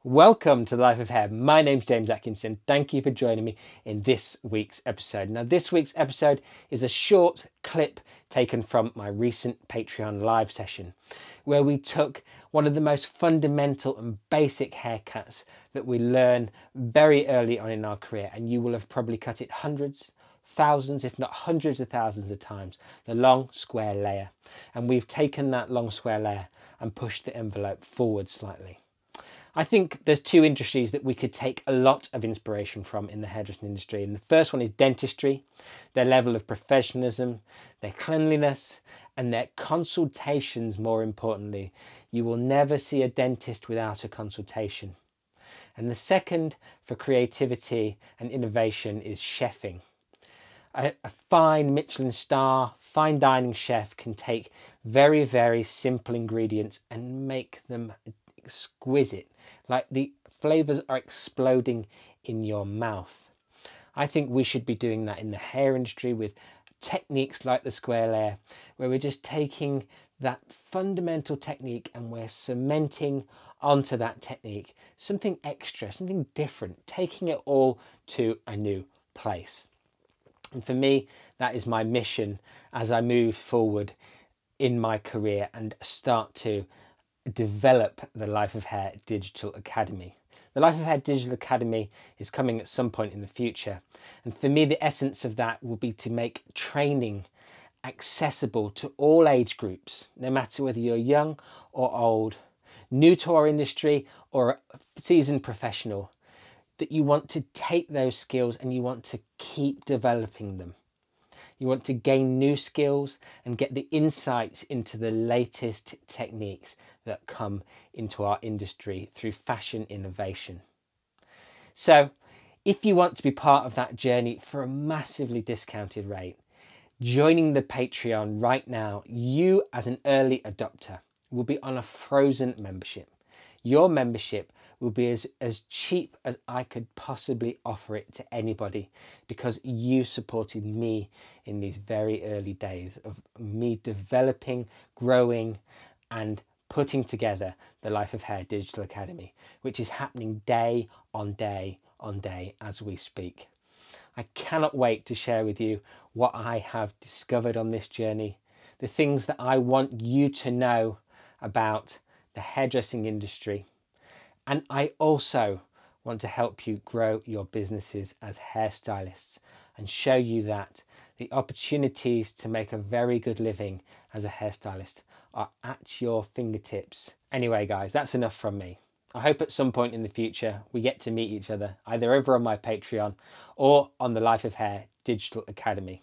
Welcome to the Life of Hair. My name's James Atkinson. Thank you for joining me in this week's episode. Now, this week's episode is a short clip taken from my recent Patreon live session, where we took one of the most fundamental and basic haircuts that we learn very early on in our career, and you will have probably cut it hundreds, thousands, if not hundreds of thousands of times, the long square layer. And we've taken that long square layer and pushed the envelope forward slightly. I think there's two industries that we could take a lot of inspiration from in the hairdressing industry. And the first one is dentistry, their level of professionalism, their cleanliness, and their consultations, more importantly. You will never see a dentist without a consultation. And the second, for creativity and innovation, is chefing. A fine Michelin star, fine dining chef can take very, very simple ingredients and make them exquisite, like the flavors are exploding in your mouth. I think we should be doing that in the hair industry with techniques like the square layer, where we're just taking that fundamental technique and we're cementing onto that technique something extra, something different, taking it all to a new place. And for me, that is my mission as I move forward in my career and start to develop the Life of Hair Digital Academy. The Life of Hair Digital Academy is coming at some point in the future. And for me, the essence of that will be to make training accessible to all age groups, no matter whether you're young or old, new to our industry or a seasoned professional, that you want to take those skills and you want to keep developing them. You want to gain new skills and get the insights into the latest techniques that come into our industry through fashion innovation. So if you want to be part of that journey for a massively discounted rate, joining the Patreon right now, you as an early adopter will be on a frozen membership. Your membership will be as cheap as I could possibly offer it to anybody, because you supported me in these very early days of me developing, growing and putting together the Life of Hair Digital Academy, which is happening day on day on day as we speak. I cannot wait to share with you what I have discovered on this journey, the things that I want you to know about the hairdressing industry. And I also want to help you grow your businesses as hairstylists and show you that the opportunities to make a very good living as a hairstylist are at your fingertips. Anyway, guys, that's enough from me. I hope at some point in the future we get to meet each other, either over on my Patreon or on the Life of Hair Digital Academy.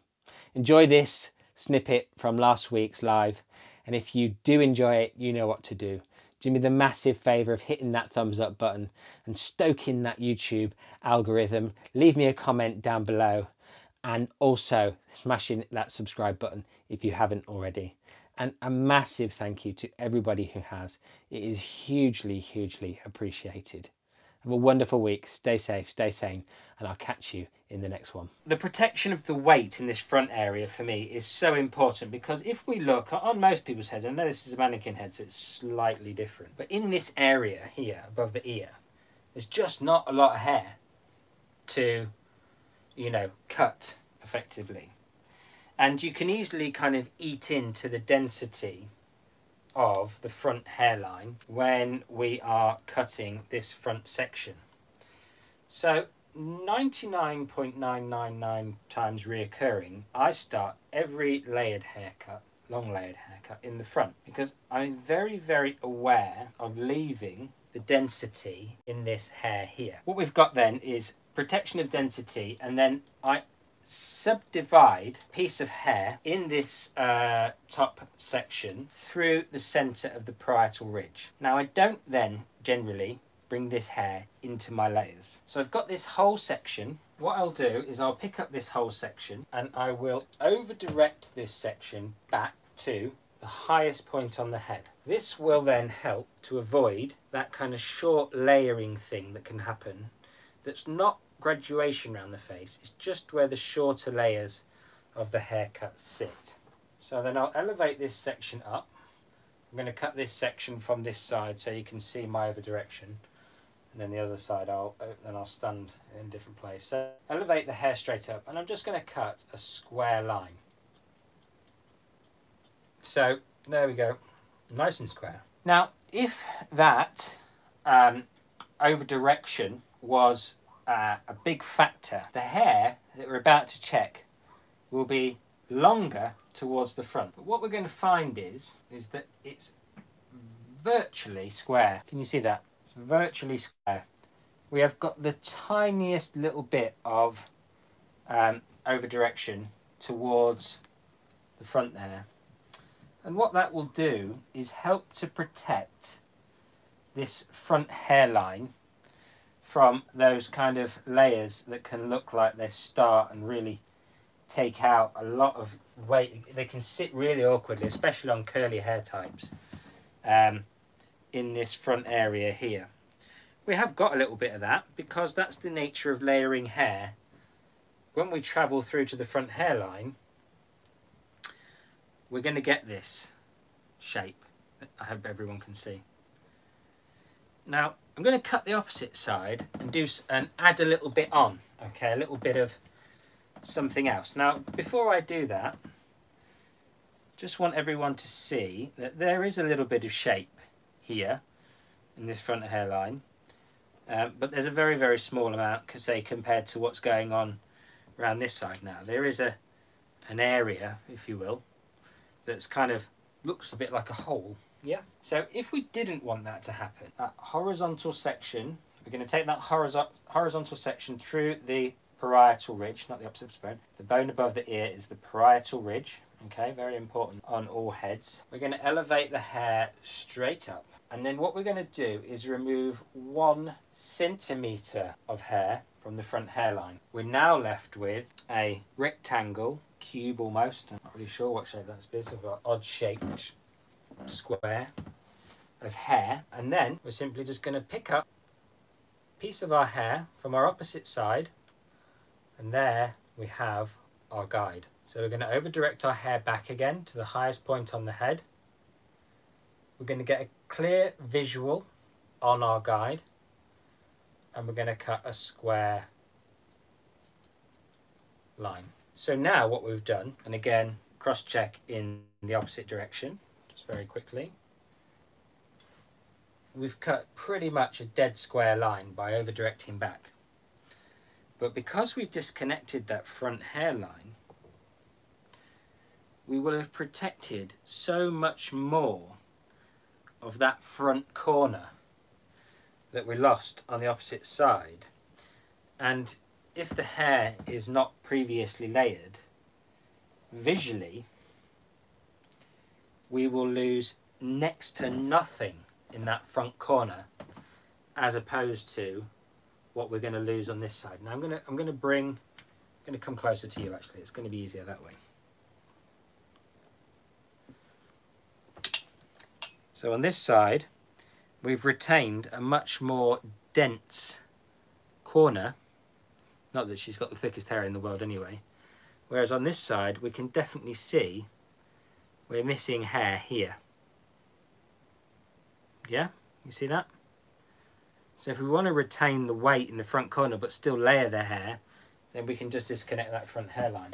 Enjoy this snippet from last week's live. And if you do enjoy it, you know what to do. Do me the massive favour of hitting that thumbs up button and stoking that YouTube algorithm. Leave me a comment down below and also smashing that subscribe button if you haven't already. And a massive thank you to everybody who has. It is hugely, hugely appreciated. Have a wonderful week. Stay safe, stay sane, and I'll catch you in the next one. The protection of the weight in this front area for me is so important, because if we look on most people's heads, I know this is a mannequin head, so it's slightly different, but in this area here above the ear, there's just not a lot of hair to, you know, cut effectively. And you can easily kind of eat into the density of the front hairline when we are cutting this front section. So 99.999 times reoccurring, I start every layered haircut, long layered haircut, in the front, because I'm very, very aware of leaving the density in this hair here. What we've got then is protection of density, and then I subdivide a piece of hair in this top section through the centre of the parietal ridge. Now I don't then generally bring this hair into my layers. So I've got this whole section. What I'll do is I'll pick up this whole section and I will over direct this section back to the highest point on the head. This will then help to avoid that kind of short layering thing that can happen, that's not graduation around the face, it's just where the shorter layers of the haircut sit. So then I'll elevate this section up. I'm going to cut this section from this side so you can see my over direction. and then the other side I'll stand in a different place. So elevate the hair straight up, and I'm just going to cut a square line. So there we go, nice and square. Now if that over direction was a big factor, the hair that we're about to check will be longer towards the front. But what we're going to find is that it's virtually square. Can you see that? It's virtually square. We have got the tiniest little bit of over direction towards the front there. And what that will do is help to protect this front hairline from those kind of layers that can look like they start and really take out a lot of weight. They can sit really awkwardly, especially on curly hair types, in this front area here. We have got a little bit of that because that's the nature of layering hair. When we travel through to the front hairline, we're going to get this shape that I hope everyone can see. Now I'm going to cut the opposite side and add a little bit on, okay, a little bit of something else. Now before I do that, just want everyone to see that there is a little bit of shape here in this front hairline, but there's a very, very small amount, say, compared to what's going on around this side. Now there is an area, if you will, that's kind of looks a bit like a hole. Yeah. So if we didn't want that to happen, that horizontal section, we're going to take that horizontal section through the parietal ridge, not the opposite bone. The bone above the ear is the parietal ridge. Okay, very important on all heads. We're going to elevate the hair straight up, and then what we're going to do is remove 1 centimetre of hair from the front hairline. We're now left with a rectangle, cube almost. I'm not really sure what shape that's been. So we've got odd shaped square of hair, and then we're simply just going to pick up a piece of our hair from our opposite side, and there we have our guide. So we're going to over direct our hair back again to the highest point on the head. We're going to get a clear visual on our guide, and we're going to cut a square line. So now what we've done, and again cross check in the opposite direction just very quickly, we've cut pretty much a dead square line by over directing back. But because we've disconnected that front hairline, we will have protected so much more of that front corner that we lost on the opposite side. And if the hair is not previously layered, visually we will lose next to nothing in that front corner, as opposed to what we're going to lose on this side. Now I'm going to come closer to you. Actually, it's going to be easier that way. So on this side, we've retained a much more dense corner. Not that she's got the thickest hair in the world anyway. Whereas on this side, we can definitely see we're missing hair here. Yeah, you see that? So if we want to retain the weight in the front corner but still layer the hair, then we can just disconnect that front hairline.